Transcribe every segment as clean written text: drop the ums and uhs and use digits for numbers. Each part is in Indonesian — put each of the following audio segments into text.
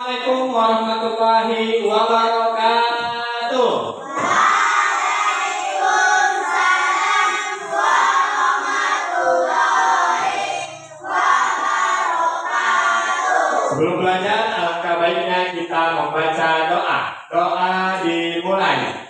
Assalamualaikum warahmatullahi wabarakatuh. Waalaikumsalam warahmatullahi wabarakatuh. Sebelum belajar, alangkah baiknya kita membaca doa. Doa dimulai.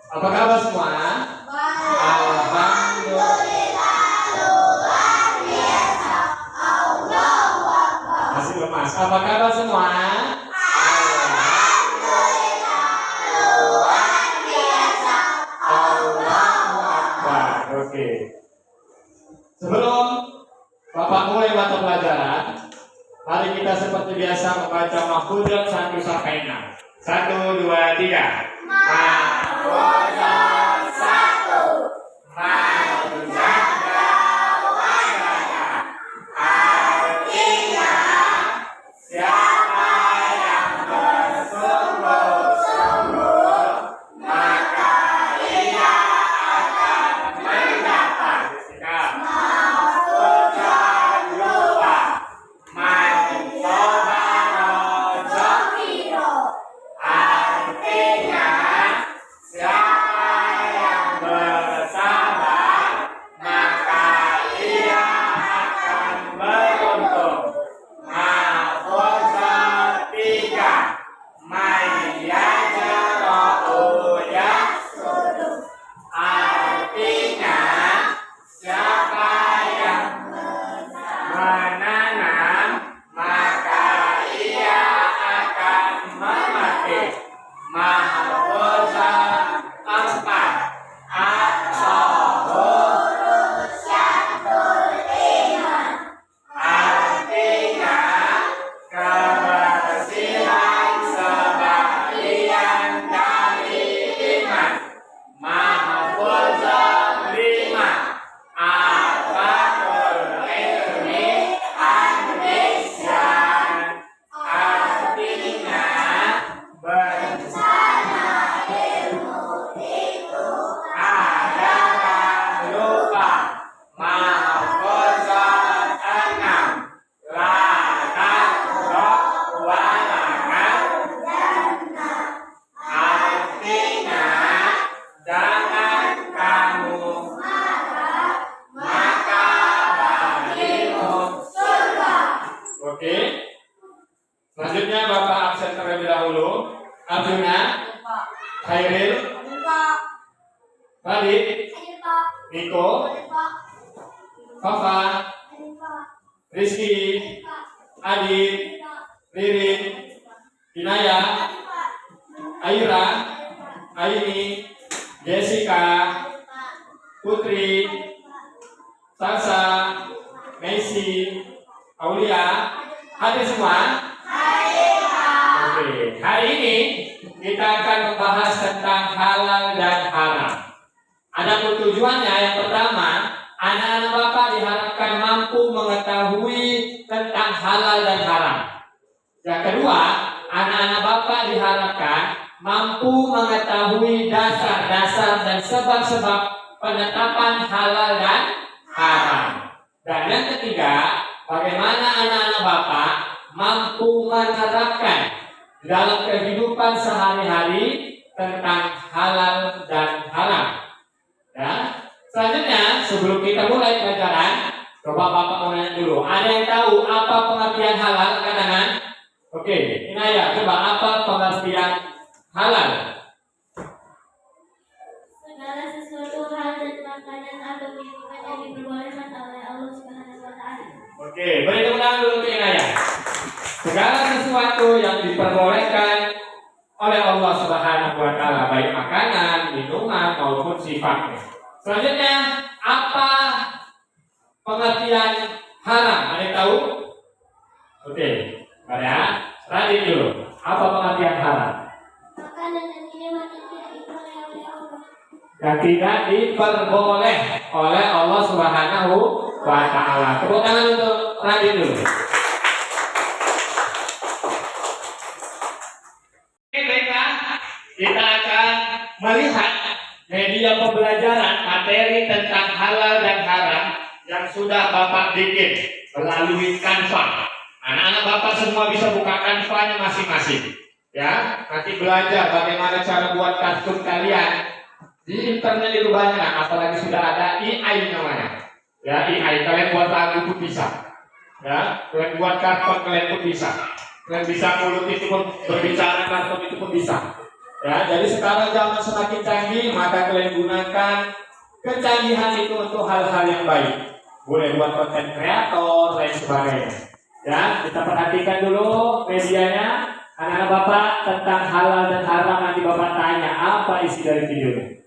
Apa kabar semua? Alhamdulillah luar biasa. Allahu Akbar. Masih lemas. Apa kabar semua? Alhamdulillah luar biasa. Allahu Akbar. Oke. Sebelum Bapak mulai mata pelajaran, mari kita seperti biasa membaca mahfuzat 1 sampai 6. 1, 2, 3. Mahfuzat 1. Menjaga wajah. Artinya siapa yang bersungguh-sungguh maka ia akan mendapat. Mahfuzat 2. Man sobaro. Artinya siapa yang bersabar maka ia akan beruntung. Mahfuzat 3. Man yajra'u yahsudu. Artinya siapa yang menanam maka ia akan memetik. Mahfuzat 4. At-tahurus syadul iman. Artinya kebersihan sebagian dari iman. Mahfuzat 5. Afatul ilmi an-nisyan. Artinya bencana ilmu itu adalah lupa. Mahfuzat 6. La taqrab wa la jannah. Artinya jangan kamu marah maka bagimu surga. Oke. Selanjutnya Bapak absen terlebih dahulu. Abdulna, Khairil, Radit, Niko, Fafa, Rizky, Adit, Ririn, Inaya, Aira, Aini, Jessica, Putri, Sasa, Messi, Aulia. Hadir semua? Oke, hari ini kita akan membahas tentang halal dan haram. Ada tujuannya. Yang pertama, anak-anak Bapak diharapkan mampu mengetahui tentang halal dan haram. Yang kedua, anak-anak Bapak diharapkan mampu mengetahui dasar-dasar dan sebab-sebab penetapan halal dan haram. Dan yang ketiga, bagaimana anak-anak Bapak mampu menerapkan dalam kehidupan sehari-hari tentang halal dan haram. Ya. Selanjutnya, sebelum kita mulai pelajaran, coba Bapak mau nanya dulu. Ada yang tahu apa pengertian halal? Angkat tangan. Oke, Inaya, coba apa pengertian halal? Segala sesuatu hal dan makanan atau minuman yang diperbolehkan oleh Allah Subhanahu wa Ta'ala. Oke, beri tepuk tangan dulu untuk Inayah. Segala sesuatu yang diperbolehkan oleh Allah Subhanahu wa taala, baik makanan, minuman maupun sifatnya. Selanjutnya, apa pengertian haram? Ada yang tahu? Oke, ada. Radit dulu. Apa pengertian haram? Makanan dan minuman yang tidak diperboleh oleh Allah. Yang tidak diperboleh oleh Allah Subhanahu wa taala. Tepuk tangan untuk Radit dulu. Baiklah, kita akan melihat media pembelajaran materi tentang halal dan haram yang sudah Bapak bikin melalui Canva. Anak-anak Bapak semua bisa buka Canva-nya masing-masing. Ya, nanti belajar bagaimana cara buat kartun kalian. Di internet itu banyak, apalagi sudah ada AI namanya. Ya, AI kalian buat lagu pun bisa. Ya, kalian buat kartun kalian pun bisa. Kalian bisa mulut itu pun berbicara, kartun itu pun bisa. Ya, jadi sekarang zaman semakin canggih, maka kalian gunakan kecanggihan itu untuk hal-hal yang baik. Boleh buat konten kreator, lain sebagainya. Ya, kita perhatikan dulu medianya. Anak-anak Bapak tentang halal dan haram, nanti Bapak tanya apa isi dari videonya.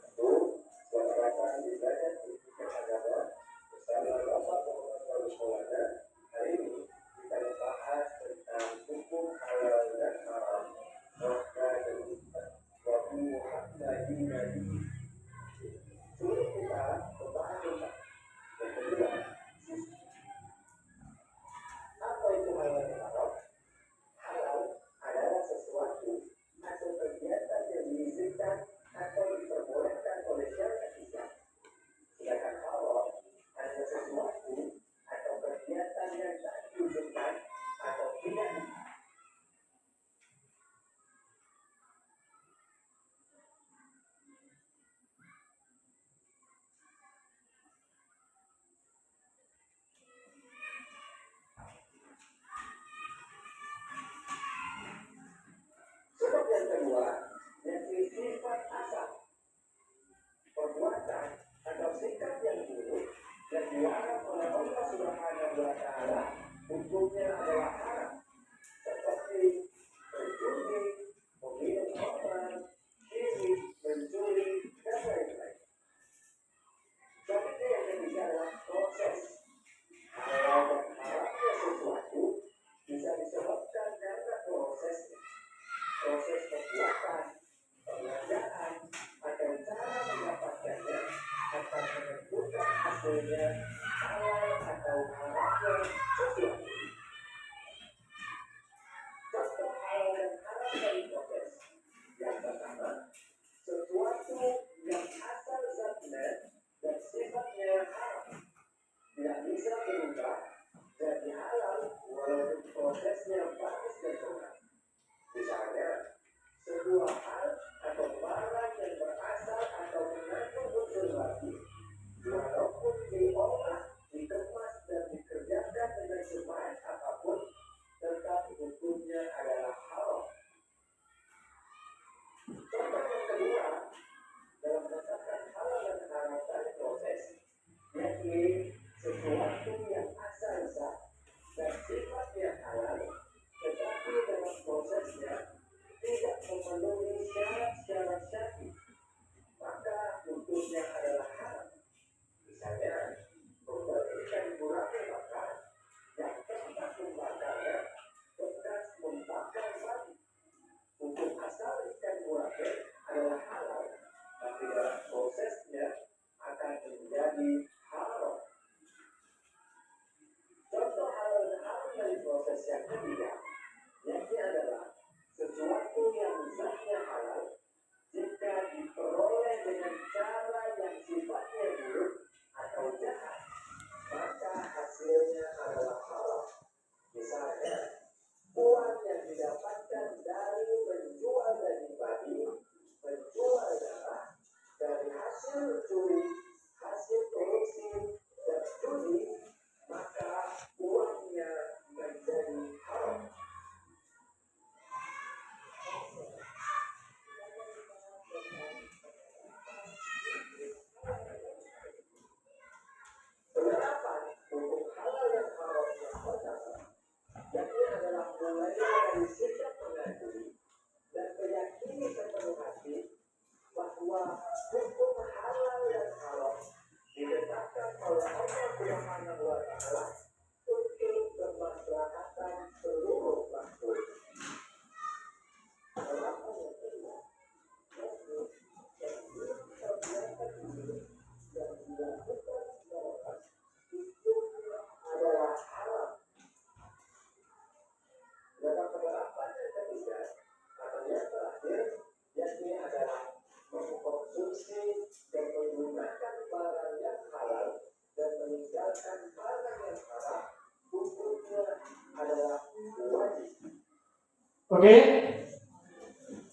Oke,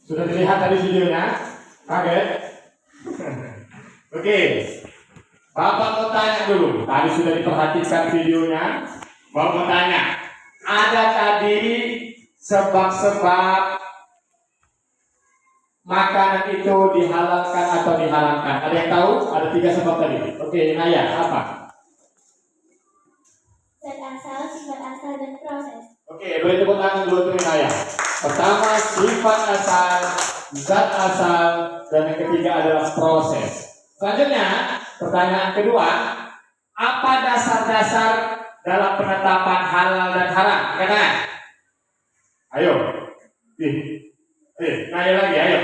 sudah dilihat tadi videonya? Kaget? Oke, Bapak mau tanya dulu. Tadi sudah diperhatikan videonya. Bapak mau tanya, ada tadi sebab-sebab makanan itu dihalalkan atau diharamkan? Ada yang tahu? Ada 3 sebab tadi. Oke, Naya, apa? Zat asal, sifat asal, dan proses. Oke, boleh tepuk tangan dulu untuk Naya. Pertama, sifat asal, zat asal, dan yang ketiga adalah proses. Selanjutnya, pertanyaan kedua, apa dasar-dasar dalam penetapan halal dan haram? Katakan. Ayo. Naya lagi, ayo.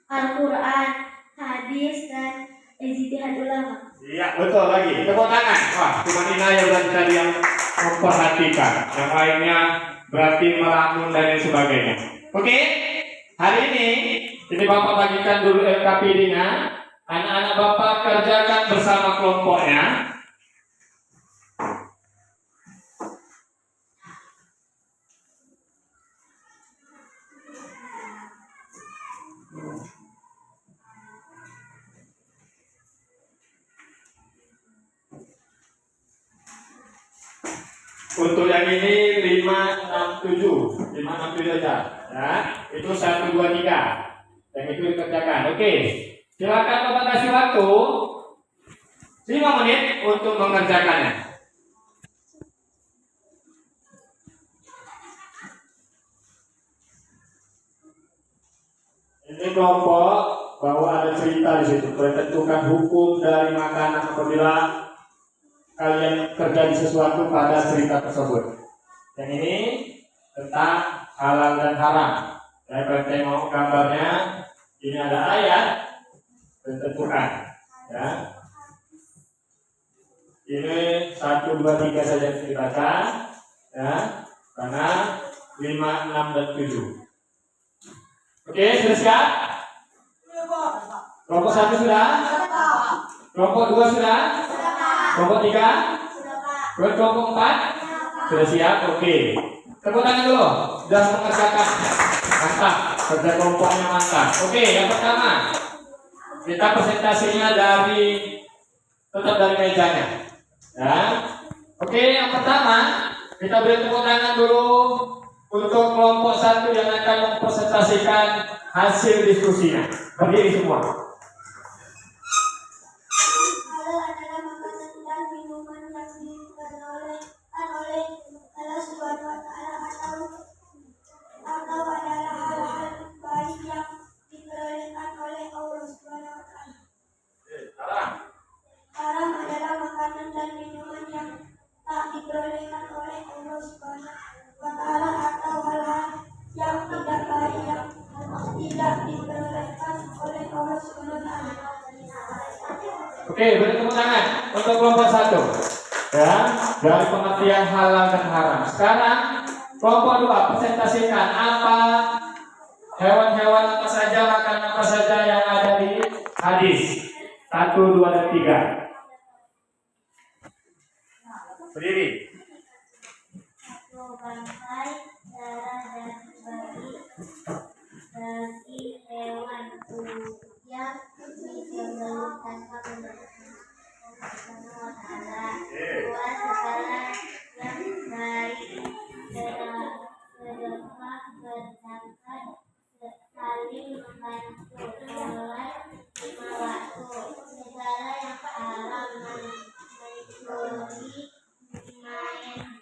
Al-Quran, hadis, dan ijtihad ulama. Iya, betul lagi. Tepuk tangan. Wah, cuma Naya berarti tadi yang memperhatikan. Yang lainnya berarti melamun dan lain sebagainya. Oke, hari ini Bapak bagikan dulu LKPD-nya. Anak-anak Bapak kerjakan bersama kelompoknya. Untuk yang ini 567 aja. Ya, itu 1, 2, 3. Yang itu dikerjakan. Oke. Silakan Bapak kasih waktu 5 menit untuk mengerjakannya. Ini kelompok bahwa ada cerita di situ. Tentukan hukum dari makanan apabila kalian terjadi sesuatu pada cerita tersebut. Yang ini tentang halal dan haram. Saya kalau tengok gambarnya, ini ada ayat tentukan. Ya. Ini 1, 2, 3 saja dibaca. Ya. Karena 5, 6, dan 7. Oke, sudah siap? Kelompok 1 sudah? Kelompok 2 sudah? Kelompok 3? Kelompok 4? Sudah siap? Oke. Tepuk tangan dulu. Sudah mengerjakan. Mantap. Kerja kelompoknya mantap. Oke, yang pertama. Kita presentasinya tetap dari mejanya. Ya. Oke, yang pertama. Kita beri tepuk tangan dulu untuk kelompok 1 yang akan mempresentasikan hasil diskusinya. Berdiri semua. Halal adalah makanan dan minuman yang diperbolehkan oleh Allah Subhanahu wa Ta'ala atau adalah hal-hal baik yang diperbolehkan oleh Allah Subhanahu wa Ta'ala. Haram adalah makanan dan minuman yang tak diperbolehkan oleh Allah Subhanahu wa Ta'ala atau hal-hal yang tidak baik yang tidak diperbolehkan oleh Allah Subhanahu wa Ta'ala. Oke, beri tepuk tangan untuk kelompok 1. Ya, dari pengertian halal dan haram. Sekarang kelompok 2 presentasikan apa hewan-hewan apa saja, makanan apa saja yang ada di hadis 1, 2, dan 3. Berdiri. Bangkai, darah, dan bagi hewan yang disembelih tanpa Allah Ta'ala. 2. Segala yang baik, sedekah, berzakat, saling membantu, sholat 5 waktu. Segala yang haram, mencuri, main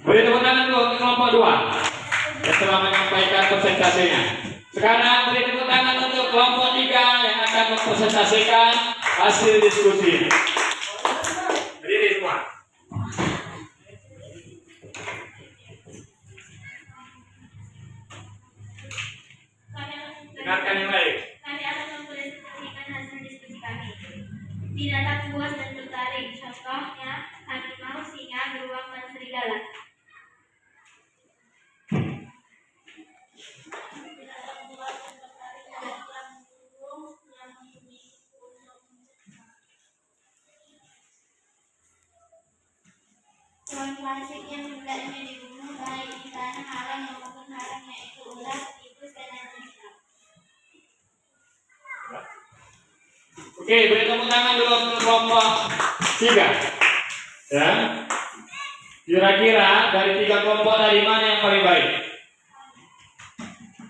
Beri tepuk tangan dulu untuk kelompok 2 yang telah menyampaikan presentasinya. Sekarang beri tepuk tangan untuk kelompok 3 yang akan mempresentasikan hasil diskusi. Berdiri semua. Dengarkan yang baik. Kami akan mempresentasikan hasil diskusi kami. Binatang buas dan tertarik, contohnya harimau, singa, beruang, dan serigala. Binatang buas dan tertarik adalah burung yang memiliki hewan klasik yang hendaknya dibunuh baik di tanah haram maupun haram, yaitu ular, tikus, dan yang lainnya. Oke, beri tepuk tangan dulu untuk kelompok 3. Ya. Kira-kira dari 3 kelompok tadi mana yang paling baik?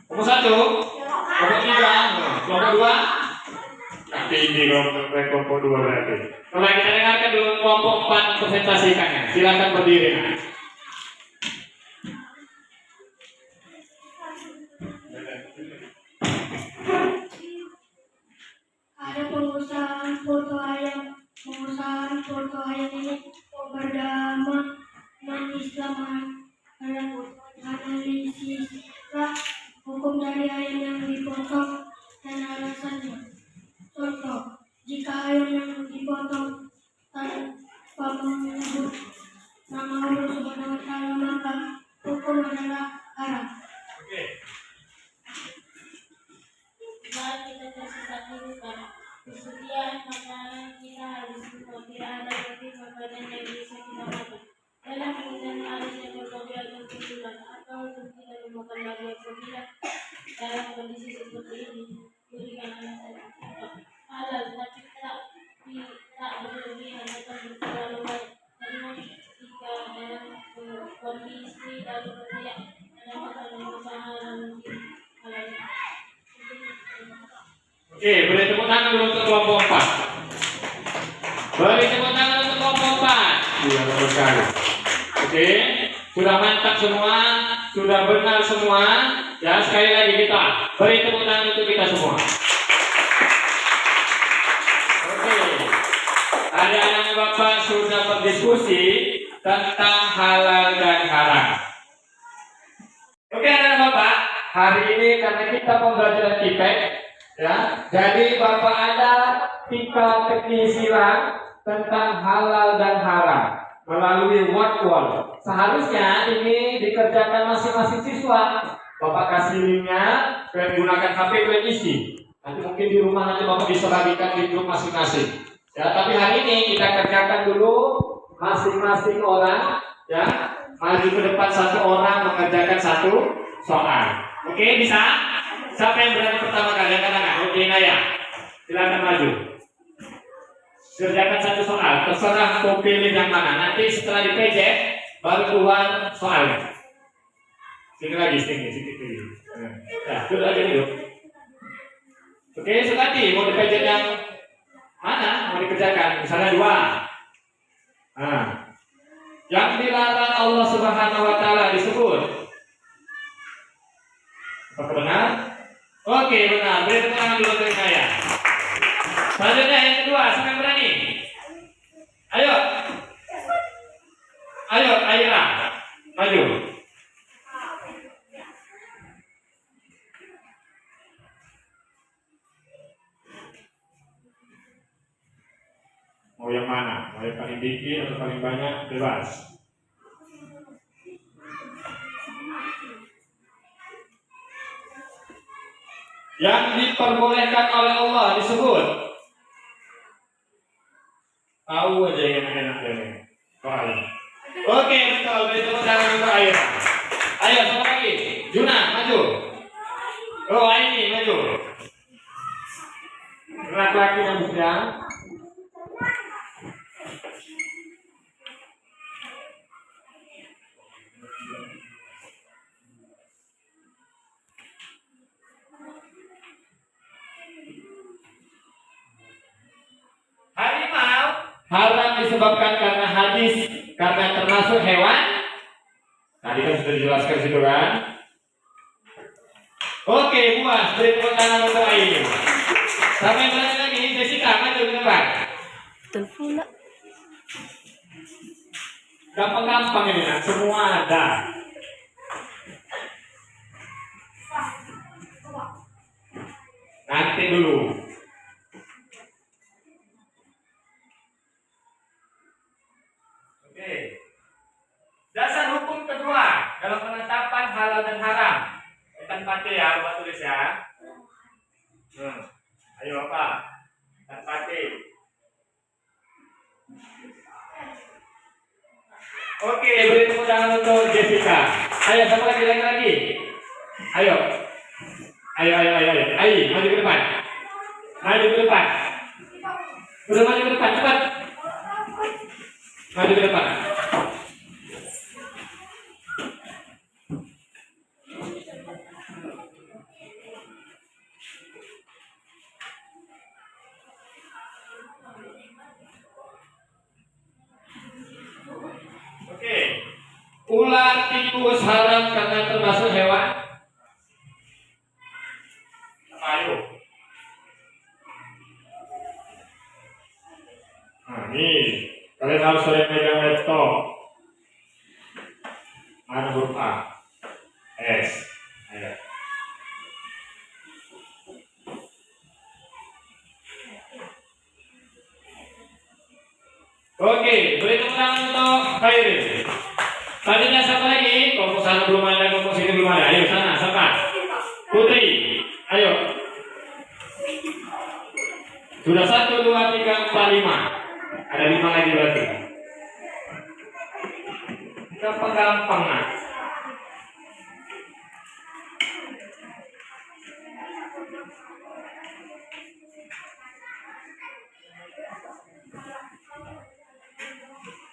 Kelompok 1, kelompok 3, kelompok 2. Tapi ini kelompok 2 berarti. Kalau kita dengarkan dulu kelompok 4 presentasikannya. Silakan berdiri. Ada pengusaha foto ayam ini berdama non-Islam analisislah hukum dari ayam yang dipotong dan alasannya. Contoh, jika ayam yang dipotong tanpa menyebut nama Allah Subhanahu wa Ta'ala, maka hukum adalah haram. Mari kita tersesat di hutan. Kesediaan makanan kita harus semua. Tidak ada lebih makanan yang bisa kita makan. Dalam penggunaan harusnya berbagi atau kebetulan atau untuk tidak memakan lagi apabila dalam kondisi seperti ini berikan alasan halal, tapi tak berlebihan atau terlalu banyak. Karena jika dalam kondisi darurat dalam makanan halal mungkin halal. Oke, beri tepuk tangan dulu untuk kelompok 4. Beri tepuk tangan untuk kelompok 4. Iya, betul sekali. Oke, sudah mantap semua, sudah benar semua. Ya, sekali lagi kita beri tepuk tangan untuk kita semua. Oke, anak-anak Bapak sudah berdiskusi tentang halal dan haram. Oke, anak-anak Bapak, hari ini karena kita pembelajaran IPEK, ya, jadi Bapak ada 3 teknik silang tentang halal dan haram melalui word wall. Seharusnya ini dikerjakan masing-masing siswa. Bapak kasih linknya, dan gunakan HP dan isi. Nanti mungkin di rumah nanti Bapak bisa bagikan di grup masing-masing. Ya, tapi hari ini kita kerjakan dulu masing-masing orang. Ya, maju ke depan 1 orang mengerjakan 1 soal. Oke, bisa? Siapa yang berani pertama kali? Angkat tangan. Oke, Naya. Silakan maju. Kerjakan 1 soal. Terserah mau pilih yang mana. Nanti setelah di PJ baru keluar soalnya. Sini lagi, sini. Nah, duduk aja dulu. Oke, Sukati, mau di PJ yang mana? Mau dikerjakan? Misalnya 2. Nah, yang dilarang Allah Subhanahu wa Ta'ala disebut. Apakah benar? Oke, benar. Beri tepuk tangan dulu untuk saya. Selanjutnya yang kedua, siapa yang berani? Ayo. Ayo, Aira. Maju. Mau yang mana? Mau yang paling dikit atau paling banyak? Bebas. Yang diperbolehkan oleh Allah disebut. Tahu aja yang enak ini. Oke, betul. Beri tepuk tangan untuk Aira. Ayo, siapa lagi? Juna, maju. Oh, ini maju. Laki-laki yang sedang. Harimau haram disebabkan karena hadis, karena termasuk hewan Tadi kan sudah dijelaskan situ kan? Oke, puas. Beri tepuk tangan untuk Ayu. Sampai berani lagi, Jessica, maju ke depan. Betul pula. Gampang-gampang ini, nak. Semua ada. Nanti dulu. Oke. Dasar hukum kedua dalam penetapan halal dan haram. Kita empati ya, buat tulis ya. Ayo apa? Empati. Oke, beri tepuk tangan untuk Jessica. Ayo, siapa lagi? Ayo. Ayo, maju ke depan. Maju ke depan. Udah maju ke depan, cepat. Maju ke depan. Oke. Ular tikus haram karena termasuk hewan. Ayo. Nah, ini kalian harus sering pegang laptop. Mana huruf A? S. Ayo. Oke, beri tepuk tangan untuk Khairil. Tadinya siapa lagi? Kelompok sana belum ada, kelompok sini belum ada. Ayo sana, siapa? Putri. Ayo. Sudah 1, 2, 3, 4, 5. Ada 5 lagi berarti. Gampang-gampang, nak.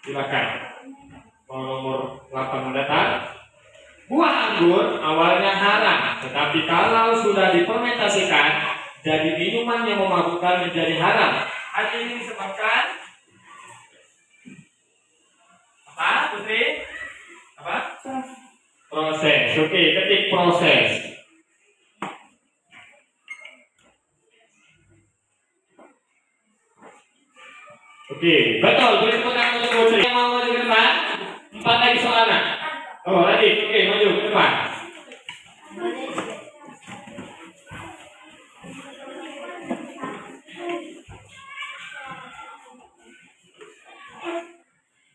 Silakan. Nomor 8 mendatang. Buah anggur awalnya haram, tetapi kalau sudah difermentasikan jadi minuman yang memabukkan menjadi haram. Hal ini disebabkan apa, Putri? Apa? Proses. Oke, ketik proses. Oke, betul. Beri tepuk tangan untuk Putri. Yang mau maju ke depan? 4 lagi soalnya. Oh, Radit. Oke, maju ke depan.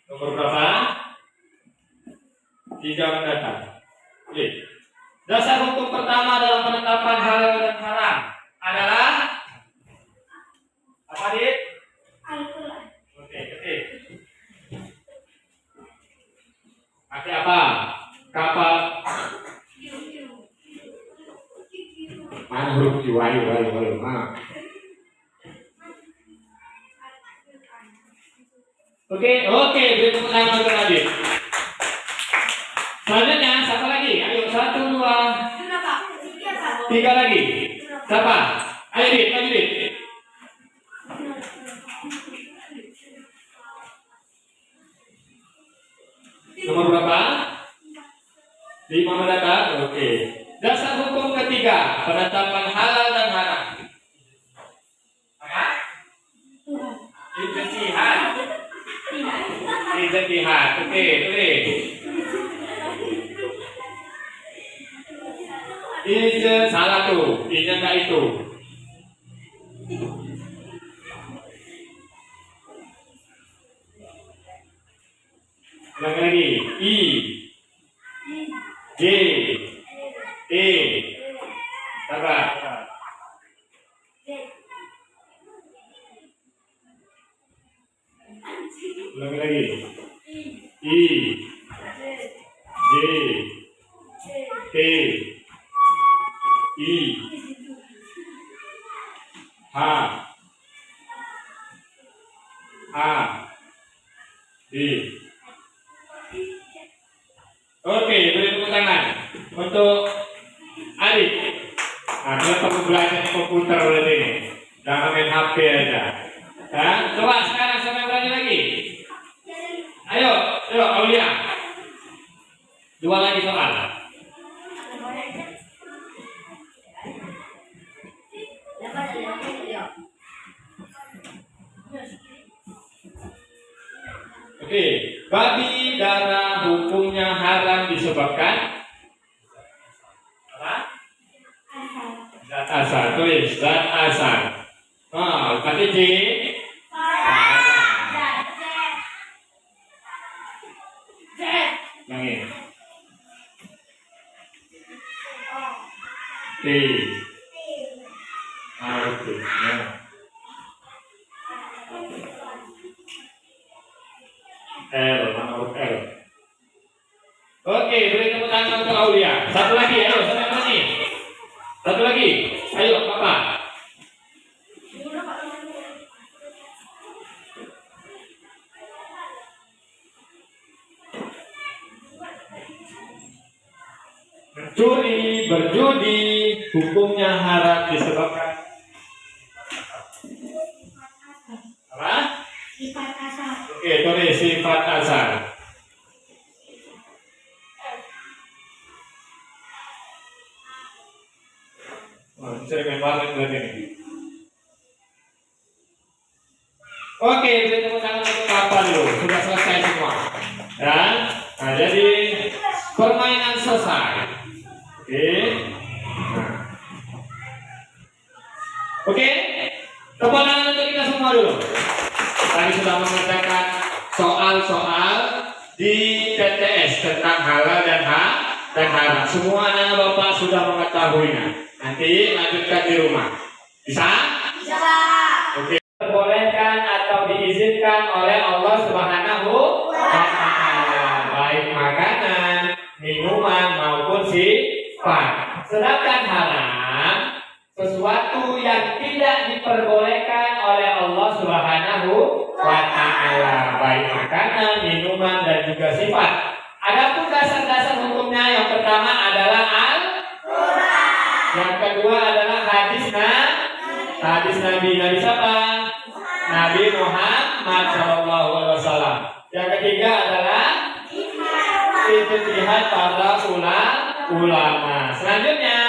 Nomor berapa? 3 mendatang. Oke. Dasar hukum pertama dalam penetapan halal dan haram adalah apa, Dit? Al-Quran. Oke, ketik. Pakai apa? Kapal. Mana huruf Q? Ayo. Mana? Oke, beri tepuk tangan untuk Radit. Selanjutnya, siapa lagi? Ayo, 1, 2, 3 lagi. Siapa? Ayo, Dit, maju, Dit. Nomor berapa? 5 mendatang. Oke. Dasar hukum ketiga penetapan halal dan haram. Apa? Ijtihad. Oke, tulis. Salah tuh. Enggak itu. Ulang lagi. I, J, E. Sabar. Ulang lagi. I, J, T, I, H, A, D. Oke, beri tepuk tangan untuk Adik. Nah, dia perlu belajar komputer berarti ini. Jangan main HP aja. Ya, coba sekarang siapa yang berani lagi? Ayo, Aulia. 2 Oke, babi darah hukumnya haram disebabkan apa? Zat asal. Tulis zat asal. Nah, kata J. Nangis. T. Oke. Ya. L, mana huruf L? Oke, beri tepuk tangan untuk Aulia. Satu lagi, ayo, satu lagi. Satu lagi, ayo, Papa. Mencuri, berjudi, hukumnya haram disebabkan apa? Sifat asal. Oke, tulis sifat asal. Sering banget berarti ini. Oke, beri tepuk tangan untuk Papa dulu. Sudah selesai semua. Ya, nah jadi permainan selesai. Oke. Nah. Oke, tepuk tangan untuk kita semua dulu. Tadi sudah mengerjakan soal-soal di TTS tentang halal dan haram. Semua anak bapak sudah mengetahuinya. Nanti lanjutkan di rumah. Bisa? Bisa. Oke. Diperbolehkan atau diizinkan oleh Allah Subhanahu wa Ta'ala, baik makanan, minuman maupun sifat. Sedangkan haram sesuatu yang tidak diperbolehkan oleh Allah Subhanahu wa Ta'ala, baik makanan, minuman dan juga sifat. Adapun dasar-dasar hukumnya, yang pertama adalah Al-Quran. Yang kedua adalah hadis Nabi siapa? Nabi Muhammad SAW. Yang ketiga adalah ijtihad para ulama. Selanjutnya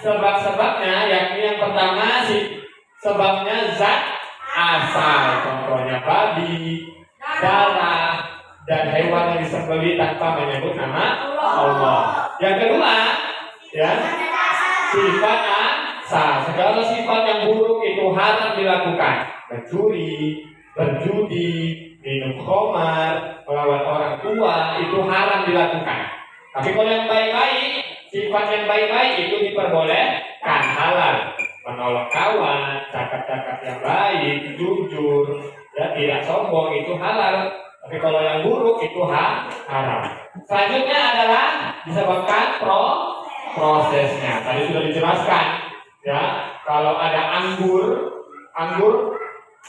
sebab-sebabnya, yakni yang pertama sebabnya zat asal, contohnya babi, darah, dan hewan yang disembelih tanpa menyebut nama Allah. Yang kedua, ya, sifat asal. Segala sifat yang buruk itu haram dilakukan. Mencuri, berjudi, minum khamar, melawan orang tua, itu haram dilakukan. Tapi kalau yang baik-baik, sifat yang baik-baik itu diperbolehkan, halal. Menolong kawan, cakap-cakap yang baik, jujur, dan tidak sombong, itu halal. Tapi kalau yang buruk itu haram. Selanjutnya adalah disebabkan prosesnya. Tadi sudah dijelaskan, ya. Kalau ada anggur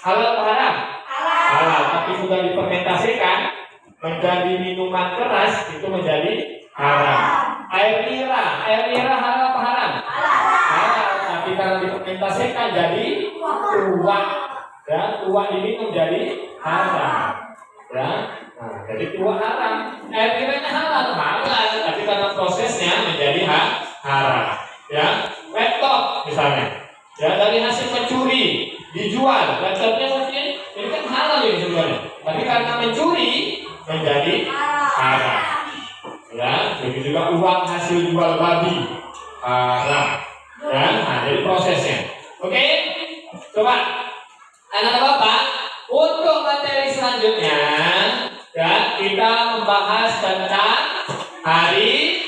halal atau haram? Halal. Tapi sudah difermentasikan menjadi minuman keras, itu menjadi haram. Air nira halal atau haram? Halal. Tapi karena difermentasikan jadi tuak, ya, tuak ini menjadi haram, ya. Nah, jadi tuak haram. Air niranya halal, tapi karena prosesnya menjadi haram, ya. Laptop misalnya, ya, dari hasil mencuri dijual, laptopnya mungkin ini kan halal ini sebenarnya, tapi karena mencuri menjadi haram, ya. Begitu juga uang hasil jual babi haram, ya. Nah, jadi prosesnya. Oke, coba anak bapak untuk materi selanjutnya, ya, kita membahas tentang hari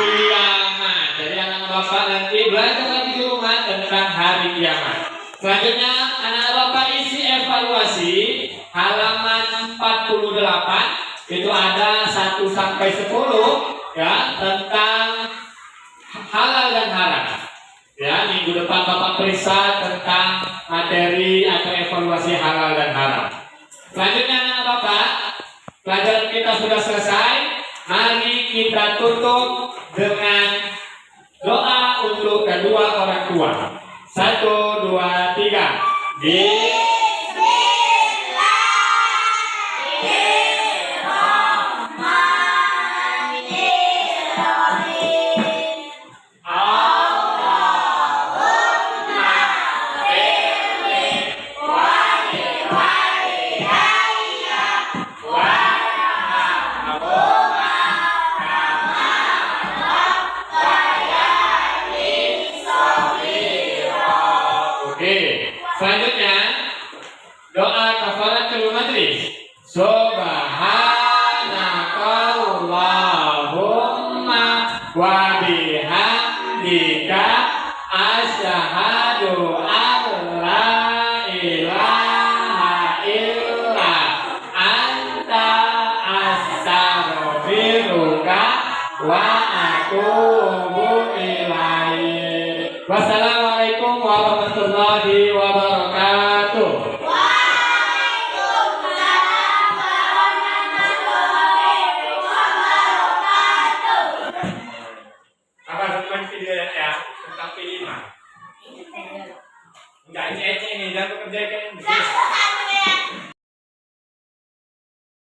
kiamat. Jadi anak bapak nanti belajar lagi di rumah tentang hari kiamat. Selanjutnya anak bapak isi evaluasi halaman 48, itu ada 1 sampai 10, ya, tentang halal dan haram. Ya, minggu depan bapak periksa tentang materi atau evaluasi halal dan haram. Selanjutnya anak bapak, pelajaran kita sudah selesai. Mari kita tutup dengan doa untuk kedua orang tua. 1, 2, 3. tulis. Subhanakallahumma wa bihamdika asyhadu an la ilaha illa anta astaghfiruka wa atubu ilaik. Wassalamualaikum warahmatullahi wabarakatuh.